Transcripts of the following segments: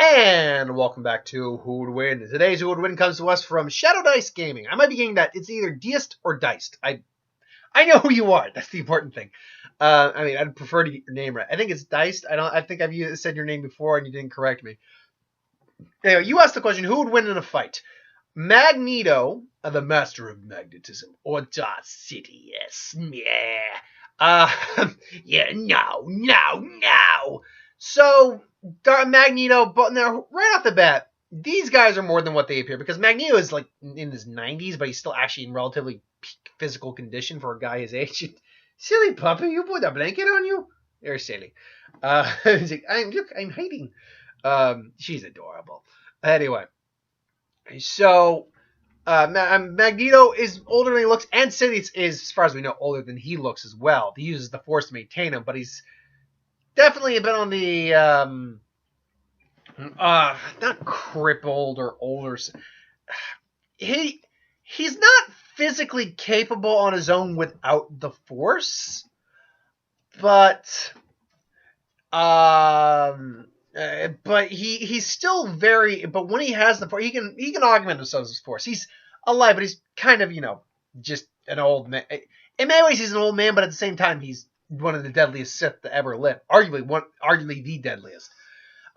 And welcome back to Who Would Win. Today's Who Would Win comes to us from Shadow Dice Gaming. I might be getting that. It's either Deist or Diced. I know who you are. That's the important thing. I'd prefer to get your name right. I think it's Diced. I think I've said your name before and you didn't correct me. Anyway, you asked the question, who would win in a fight? Magneto, the master of magnetism, or Darth Sidious? No. So, Magneto, but now, right off the bat, these guys are more than what they appear, because Magneto is, like, in his 90s, but he's still actually in relatively peak physical condition for a guy his age. Silly puppy, you put a blanket on you? They're silly. He's like, I'm hiding. She's adorable. Anyway, so Magneto is older than he looks, and Sidious is, as far as we know, older than he looks as well. He uses the Force to maintain him, but he's definitely a bit on the not crippled or older. He's not physically capable on his own without the Force, but he's still very. But when he has the Force, he can augment himself with Force. He's alive, but he's kind of just an old man. In many ways, he's an old man, but at the same time, he's one of the deadliest Sith to ever live. Arguably the deadliest.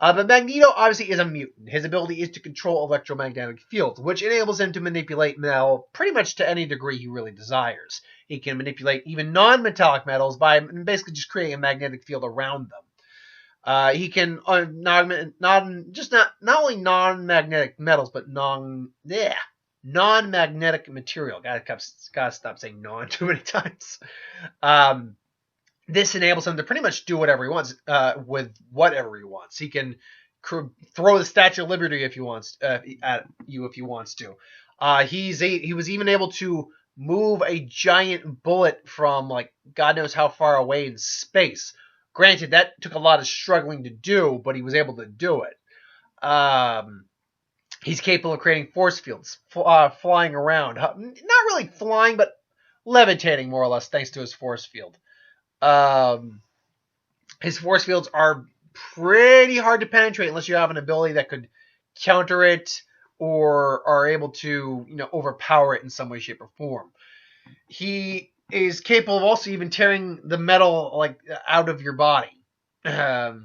But Magneto obviously is a mutant. His ability is to control electromagnetic fields, which enables him to manipulate metal pretty much to any degree he really desires. He can manipulate even non-metallic metals by basically just creating a magnetic field around them. He can not only non-magnetic metals, but non-magnetic material. Gotta stop saying non too many times. This enables him to pretty much do whatever he wants with whatever he wants. He can throw the Statue of Liberty if he wants at you if he wants to. He was even able to move a giant bullet from like God knows how far away in space. Granted, that took a lot of struggling to do, but he was able to do it. He's capable of creating force fields, flying around. Not really flying, but levitating more or less thanks to his force field. His force fields are pretty hard to penetrate unless you have an ability that could counter it or are able to, overpower it in some way, shape, or form. He is capable of also even tearing the metal out of your body. Like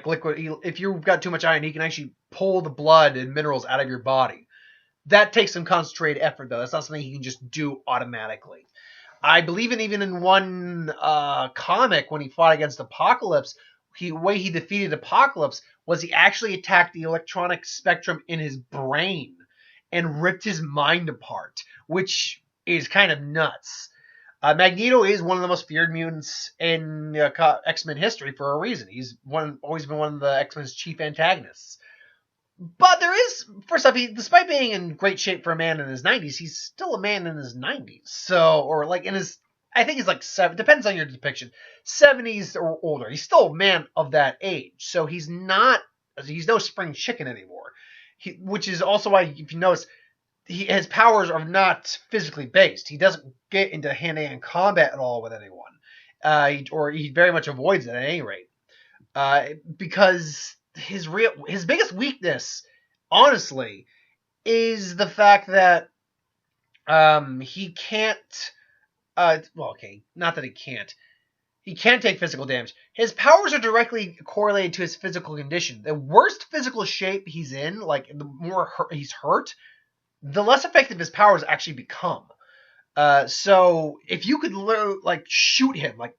liquid. If you've got too much iron, he can actually pull the blood and minerals out of your body. That takes some concentrated effort, though. That's not something he can just do automatically. I believe even in one comic when he fought against Apocalypse, the way he defeated Apocalypse was he actually attacked the electronic spectrum in his brain and ripped his mind apart, which is kind of nuts. Magneto is one of the most feared mutants in X-Men history for a reason. He's always been one of the X-Men's chief antagonists. But there is, first off, despite being in great shape for a man in his 90s, he's still a man in his 90s. So, or like in his, I think he's like depends on your depiction, 70s or older. He's still a man of that age. So he's no spring chicken anymore. Which is also why, if you notice, his powers are not physically based. He doesn't get into hand-to-hand combat at all with anyone. Or he very much avoids it at any rate. Because his biggest weakness, honestly, is the fact that he can't. Not that he can't. He can't take physical damage. His powers are directly correlated to his physical condition. The worse physical shape he's in, like the more he's hurt, the less effective his powers actually become. So if you could shoot him, like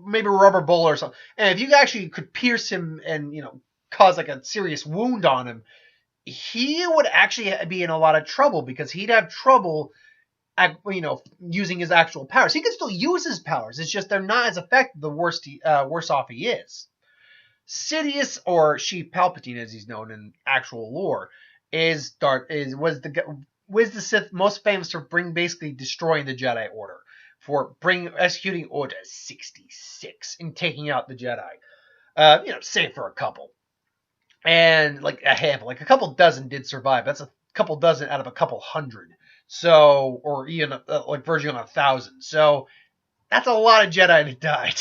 maybe a rubber bullet or something, and if you actually could pierce him and cause like a serious wound on him, he would actually be in a lot of trouble because he'd have trouble using his actual powers. He can still use his powers. It's just they're not as effective the worse off he is. Sidious, or Chief Palpatine as he's known in actual lore, was the Sith most famous for basically destroying the Jedi Order, for executing Order 66 and taking out the Jedi. Save for a couple. And like a handful, like a couple dozen did survive. That's a couple dozen out of a couple hundred. So, or even verging on 1,000. So that's a lot of Jedi that died.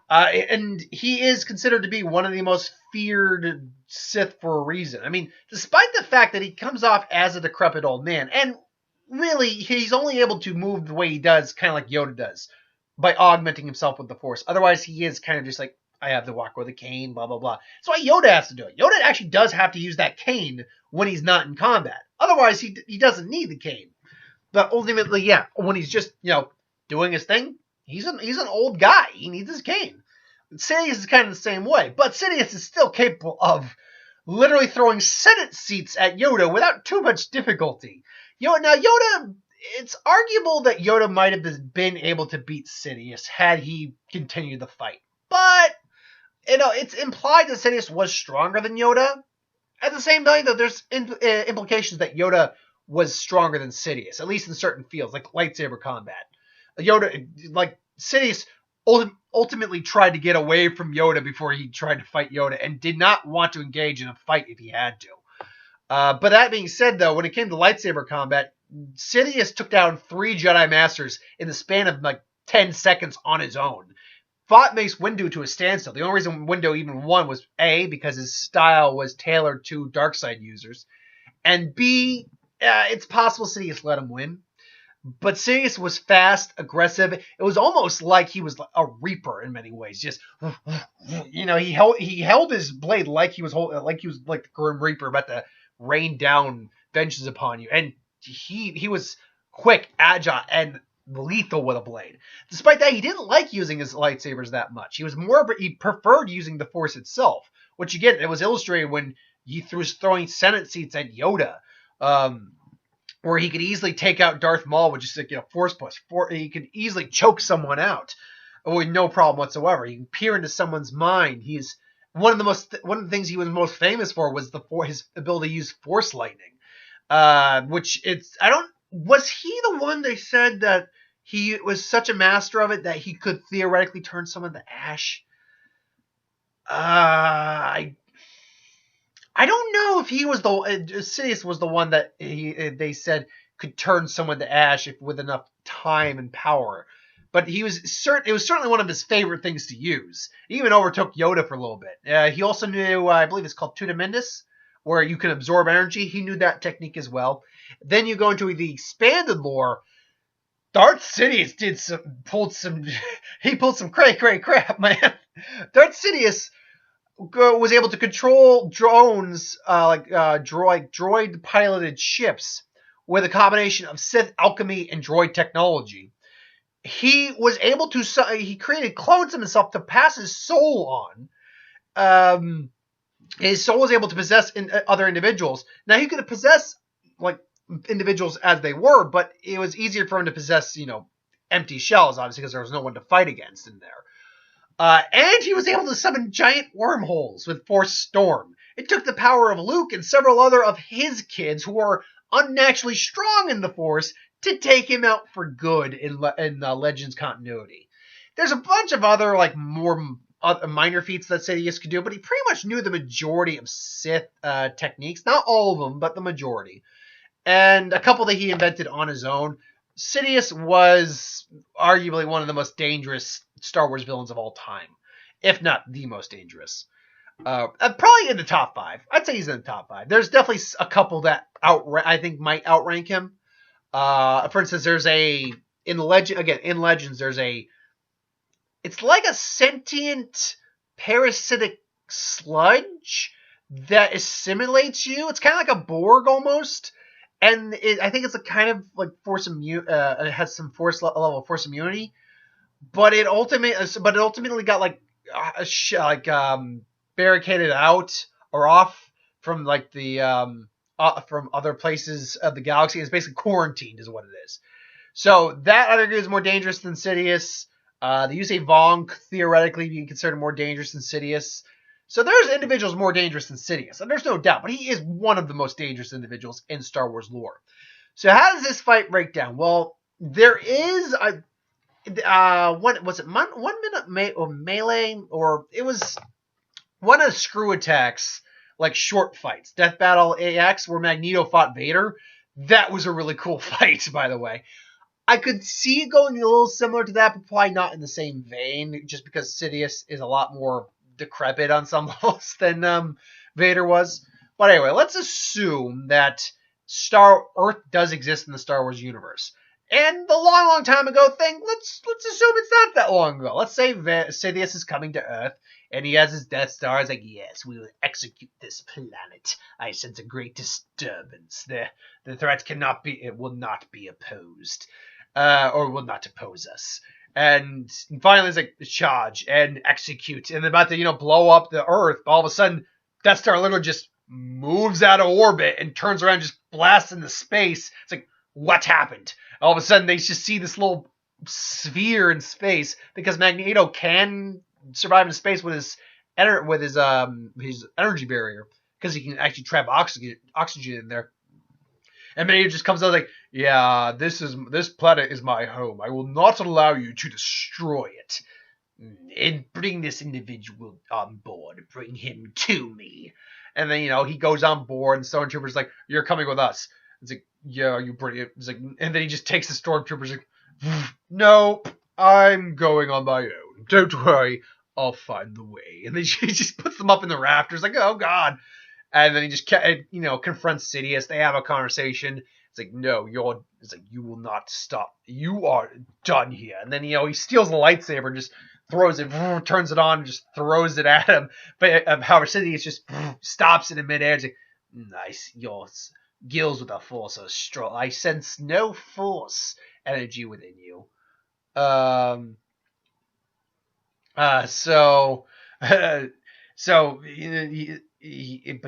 And he is considered to be one of the most feared Sith for a reason. I mean, despite the fact that he comes off as a decrepit old man, and really, he's only able to move the way he does, kind of like Yoda does, by augmenting himself with the Force. Otherwise, he is kind of just like, I have to walk with a cane, blah, blah, blah. That's why Yoda has to do it. Yoda actually does have to use that cane when he's not in combat. Otherwise, he doesn't need the cane. But ultimately, yeah, when he's just, doing his thing, he's an old guy. He needs his cane. Sidious is kind of the same way. But Sidious is still capable of literally throwing Senate seats at Yoda without too much difficulty. Yoda, it's arguable that Yoda might have been able to beat Sidious had he continued the fight. But, it's implied that Sidious was stronger than Yoda. At the same time, though, there's implications that Yoda was stronger than Sidious, at least in certain fields, like lightsaber combat. Sidious ultimately tried to get away from Yoda before he tried to fight Yoda, and did not want to engage in a fight if he had to. But that being said, though, when it came to lightsaber combat, Sidious took down 3 Jedi Masters in the span of 10 seconds on his own. Fought Mace Windu to a standstill. The only reason Windu even won was A, because his style was tailored to dark side users, and B, it's possible Sidious let him win. But Sidious was fast, aggressive. It was almost like he was a Reaper in many ways. Just, he held his blade like he was like the Grim Reaper about to rain down vengeance upon you. And he was quick, agile, and lethal with a blade. Despite that, he didn't like using his lightsabers that much. He preferred using the Force itself, which again, it was illustrated when he was throwing Senate seats at Yoda. Where he could easily take out Darth Maul with just Force push. He could easily choke someone out with no problem whatsoever. He can peer into someone's mind. He's one of the things he was most famous for was his ability to use Force lightning. Was he the one they said that he was such a master of it that he could theoretically turn someone to ash? I don't know if he was Sidious was the one that they said could turn someone to ash with enough time and power. But it was certainly one of his favorite things to use. He even overtook Yoda for a little bit. He also knew, I believe it's called Tudamindus, where you can absorb energy. He knew that technique as well. Then you go into the expanded lore. Darth Sidious pulled some cray crap, man. Darth Sidious was able to control drones, droid piloted ships, with a combination of Sith alchemy and droid technology. He was able to, he created clones of himself to pass his soul on. His soul was able to possess other individuals. Now, he could possess, individuals as they were, but it was easier for him to possess, empty shells, obviously, because there was no one to fight against in there. And he was able to summon giant wormholes with Force Storm. It took the power of Luke and several other of his kids who are unnaturally strong in the Force to take him out for good in Legends continuity. There's a bunch of other, more minor feats that Sidious could do, but he pretty much knew the majority of Sith techniques. Not all of them, but the majority. And a couple that he invented on his own. Sidious was arguably one of the most dangerous Star Wars villains of all time, if not the most dangerous. Probably in the top 5. I'd say he's in the top 5. There's definitely a couple that I think might outrank him. For instance, there's in Legends, there's it's like a sentient parasitic sludge that assimilates you. It's kind of like a Borg almost. And I think it's a kind of force immune. It has some level of force immunity, but it ultimately got barricaded out or off from from other places of the galaxy. It's basically quarantined, is what it is. So that other dude is more dangerous than Sidious. The Yusei Vong theoretically be considered more dangerous than Sidious. So there's individuals more dangerous than Sidious, and there's no doubt, but he is one of the most dangerous individuals in Star Wars lore. So how does this fight break down? Well, there is one minute melee, or it was one of Screw Attack's short fights. Death Battle AX, where Magneto fought Vader. That was a really cool fight, by the way. I could see it going a little similar to that, but probably not in the same vein, just because Sidious is a lot more decrepit on some levels than Vader was. But anyway, let's assume that Earth does exist in the Star Wars universe. And the long time ago thing, let's assume it's not that long ago. Let's say Sidious is coming to Earth, and he has his Death Star. He's like, yes, we will execute this planet. I sense a great disturbance. The threat will not be opposed, or will not oppose us. And finally, it's like, charge and execute. And they're about to, blow up the Earth. But all of a sudden, Death Star literally just moves out of orbit and turns around, just blasts into space. It's like, what happened? All of a sudden, they just see this little sphere in space because Magneto can survive in space with his energy barrier because he can actually trap oxygen in there. And Magneto just comes out like, yeah, this planet is my home. I will not allow you to destroy it. And bring this individual on board. Bring him to me. And then, he goes on board, and Stormtrooper's like, you're coming with us. It's like, yeah, you pretty. It's like, and then he just takes the Stormtroopers like, nope, I'm going on my own. Don't worry, I'll find the way. And then he just puts them up in the rafters, like, oh god. And then he just, confronts Sidious. They have a conversation. It's like, no, you will not stop. You are done here. And then, he steals the lightsaber and just throws it, turns it on, and just throws it at him. But however, Sidious just stops it in midair. It's like, nice, yours. Gills with a force so strong. I sense no force energy within you. But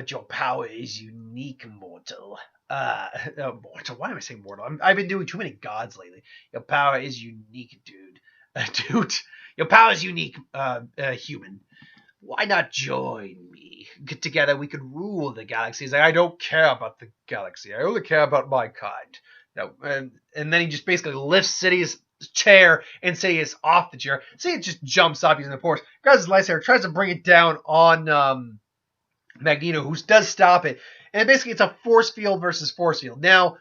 your power is unique, mortal. Mortal. Why am I saying mortal? I've been doing too many gods lately. Your power is unique, dude. Dude, your power is unique, human. Why not join me? Get together, we could rule the galaxy. He's like, I don't care about the galaxy. I only care about my kind. No, and then he just basically lifts Sidious' chair and Sidious off the chair. Sidious just jumps up using the force, grabs his lightsaber, tries to bring it down on Magneto, who does stop it. And basically, it's a force field versus force field. Now,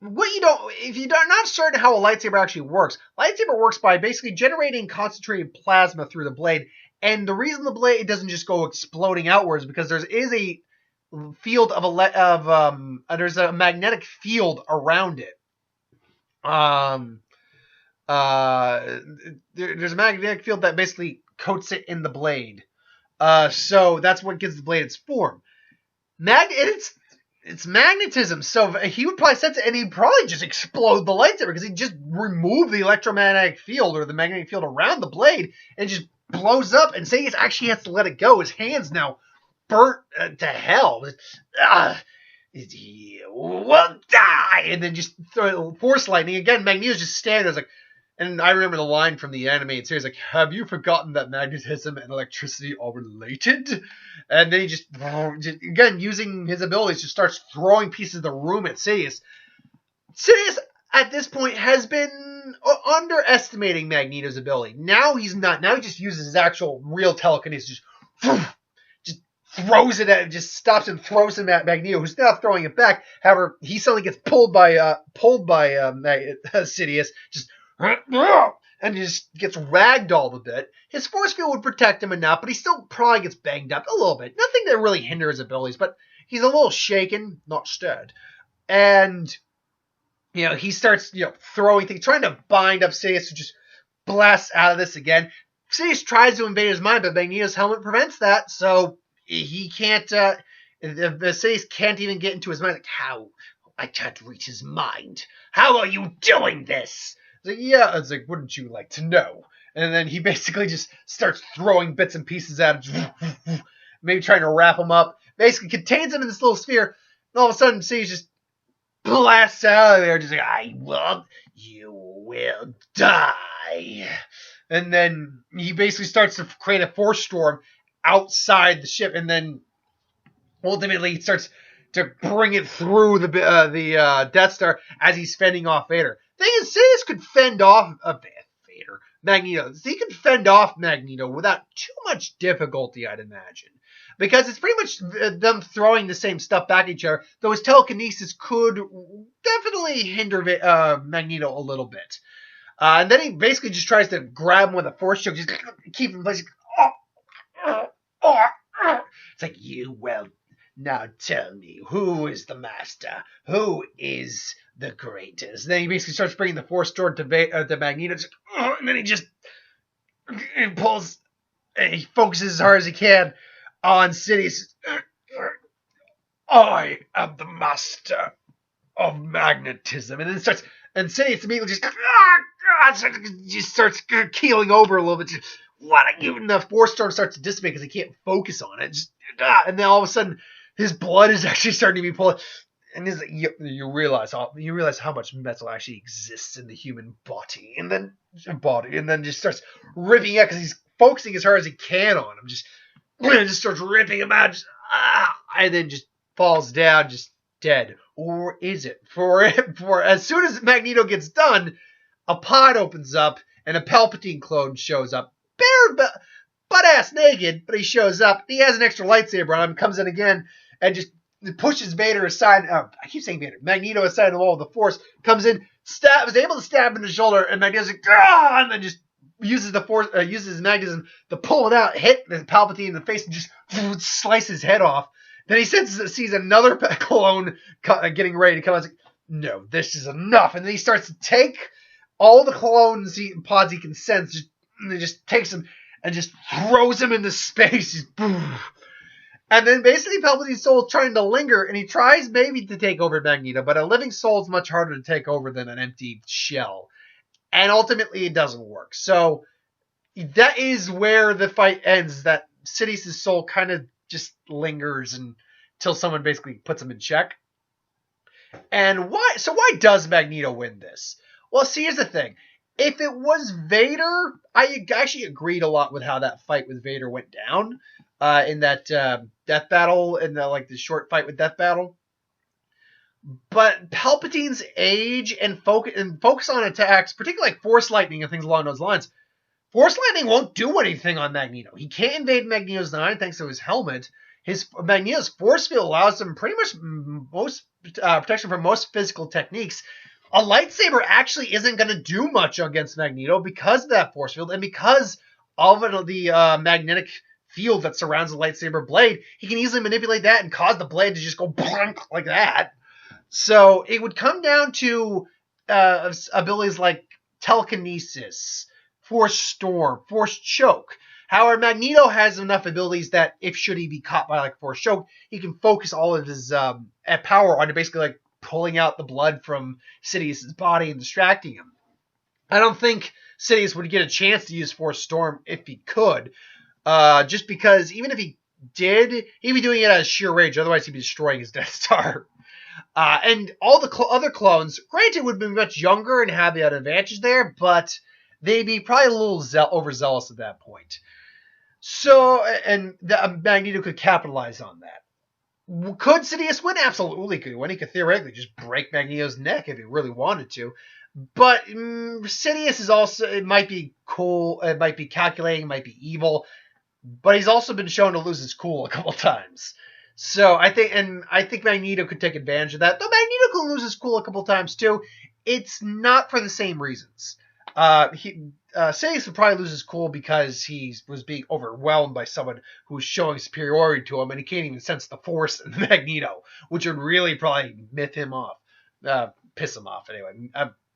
if you're not certain how a lightsaber actually works, lightsaber works by basically generating concentrated plasma through the blade. And the reason the blade doesn't just go exploding outwards is because there is a field there's a magnetic field around it. There's a magnetic field that basically coats it in the blade. So that's what gives the blade its form. It's magnetism. So he would probably sense it, and he'd probably just explode the lightsaber because he'd just remove the electromagnetic field or the magnetic field around the blade and just blows up. And Sidious actually has to let it go. His hand's now burnt to hell. He will die. And then just force lightning again. Magneto's just standing there like. And I remember the line from the animated series, like, have you forgotten that magnetism and electricity are related? And then he just again, using his abilities, just starts throwing pieces of the room at Sidious. Sidious, at this point, has been underestimating Magneto's ability. Now he's not. Now he just uses his actual real telekinesis. Just throws it at, just stops and throws him at Magneto, who's now throwing it back. However, he suddenly gets pulled by Sidious. Just and he just gets ragdolled a bit. His force field would protect him enough, but he still probably gets banged up a little bit. Nothing that really hinders his abilities, but he's a little shaken, not stirred. And, he starts, throwing things, trying to bind up Sidious, who just blasts out of this again. Sidious tries to invade his mind, but Magneto's helmet prevents that, so he can't, Sidious can't even get into his mind. Like, how? I can't reach his mind. How are you doing this? Like, yeah, it's like, wouldn't you like to know? And then he basically just starts throwing bits and pieces at him, maybe trying to wrap him up, basically contains him in this little sphere, and all of a sudden, Sidious just blasts out of there, just like, you will die. And then he basically starts to create a force storm outside the ship, and then ultimately he starts to bring it through the Death Star as he's fending off Vader. Thing is, Sidious could fend off Magneto. He could fend off Magneto without too much difficulty, I'd imagine. Because it's pretty much them throwing the same stuff back at each other, though his telekinesis could definitely hinder Magneto a little bit. And then he basically just tries to grab him with a force choke, just keep him in place. It's like, now tell me, who is the master? Who is the greatest? And then he basically starts bringing the Force sword to Magneto, and then he pulls, he focuses as hard as he can on Sidious. I am the master of magnetism, and then starts, and Sidious immediately just starts keeling over a little bit. And the Force storm starts to dissipate because he can't focus on it. And then all of a sudden, his blood is actually starting to be pulled. And you realize how much metal actually exists in the human body, and then just starts ripping out because he's focusing as hard as he can on him. Just starts ripping him out, and then just falls down, just dead. Or is it? For as soon as Magneto gets done, a pod opens up and a Palpatine clone shows up, bare butt-ass naked, but he shows up. He has an extra lightsaber on him, comes in again, and just pushes Vader aside. I keep saying Vader. Magneto aside the wall of the Force, comes in, is able to stab him in the shoulder, and Magneto's like, and then just uses the Force, uses his magnetism to pull it out, hit the Palpatine in the face, and just slice his head off. Then he sees another clone getting ready to come out. He's like, no, this is enough. And then he starts to take all the pods he can sense, and he just takes them and just throws him into space. And then basically Palpatine's soul is trying to linger, and he tries maybe to take over Magneto, but a living soul is much harder to take over than an empty shell. And ultimately it doesn't work. So that is where the fight ends, that Sidious' soul kind of just lingers until someone basically puts him in check. And why does Magneto win this? Well, see, here's the thing. If it was Vader, I actually agreed a lot with how that fight with Vader went down in that Death Battle, in the short fight with Death Battle. But Palpatine's age and focus on attacks, particularly like Force Lightning and things along those lines. Force Lightning won't do anything on Magneto. He can't invade Magneto's mind thanks to his helmet. Magneto's force field allows him pretty much most protection from most physical techniques. A lightsaber actually isn't going to do much against Magneto because of that force field, and because of the magnetic field that surrounds the lightsaber blade, he can easily manipulate that and cause the blade to just go blank like that. So it would come down to abilities like telekinesis, Force Storm, Force Choke. However, Magneto has enough abilities that if should he be caught by Force Choke, he can focus all of his power onto basically pulling out the blood from Sidious' body and distracting him. I don't think Sidious would get a chance to use Force Storm if he could, just because even if he did, he'd be doing it at sheer rage. Otherwise, he'd be destroying his Death Star. And all the other clones, granted, would be much younger and have the advantage there, but they'd be probably a little overzealous at that point. So, and Magneto could capitalize on that. Could Sidious win? Absolutely could win. He could theoretically just break Magneto's neck if he really wanted to. But Sidious is also, it might be cool, it might be calculating, it might be evil, but he's also been shown to lose his cool a couple times. So I think Magneto could take advantage of that. Though Magneto could lose his cool a couple times too. It's not for the same reasons. Sidious would probably lose his cool because he was being overwhelmed by someone who's showing superiority to him, and he can't even sense the Force in Magneto, which would really probably piss him off anyway.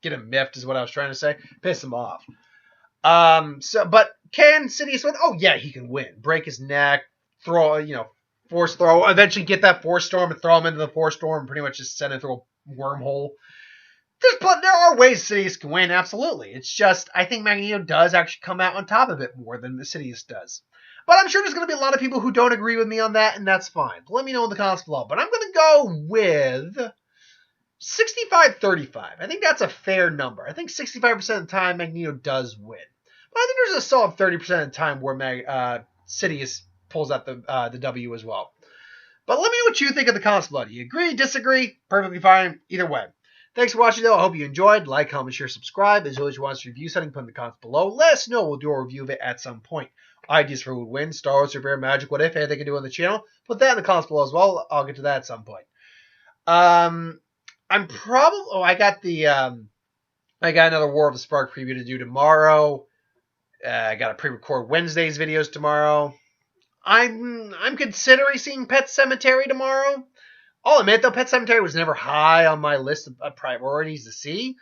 Get him miffed is what I was trying to say. Piss him off. But can Sidious win? Oh yeah, he can win. Break his neck, Force throw, eventually get that Force Storm and throw him into the Force Storm and pretty much just send him through a wormhole. There are ways Sidious can win, absolutely. It's just, I think Magneto does actually come out on top of it more than Sidious does. But I'm sure there's going to be a lot of people who don't agree with me on that, and that's fine. Let me know in the comments below. But I'm going to go with 65-35. I think that's a fair number. I think 65% of the time Magneto does win. But I think there's a solid 30% of the time where Sidious pulls out the W as well. But let me know what you think in the comments below. Do you agree, disagree? Perfectly fine. Either way. Thanks for watching, though. I hope you enjoyed. Like, comment, share, subscribe. As always, you want us to review something, put in the comments below. Let us know. We'll do a review of it at some point. Ideas for who would win, Star Wars, Survivor, Magic, what if, anything I can do on the channel. Put that in the comments below as well. I'll get to that at some point. I got another War of the Spark preview to do tomorrow. I got to pre-record Wednesday's videos tomorrow. I'm considering seeing Pet Cemetery tomorrow. I'll admit though, Pet Cemetery was never high on my list of priorities to see.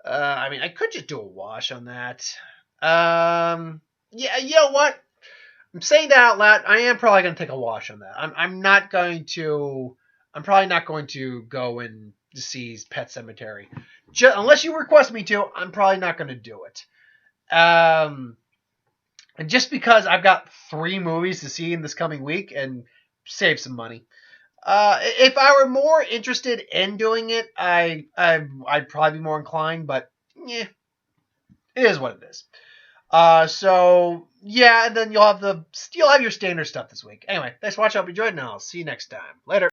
I mean, I could just do a wash on that. Yeah, you know what? I'm saying that out loud. I am probably going to take a wash on that. I'm not going to. I'm probably not going to go and see Pet Cemetery, unless you request me to. I'm probably not going to do it. And just because I've got 3 movies to see in this coming week and save some money. If I were more interested in doing it, I'd probably be more inclined. But yeah, it is what it is. So yeah, and then you'll have your standard stuff this week. Anyway, thanks for watching. I hope you enjoyed, and I'll see you next time. Later.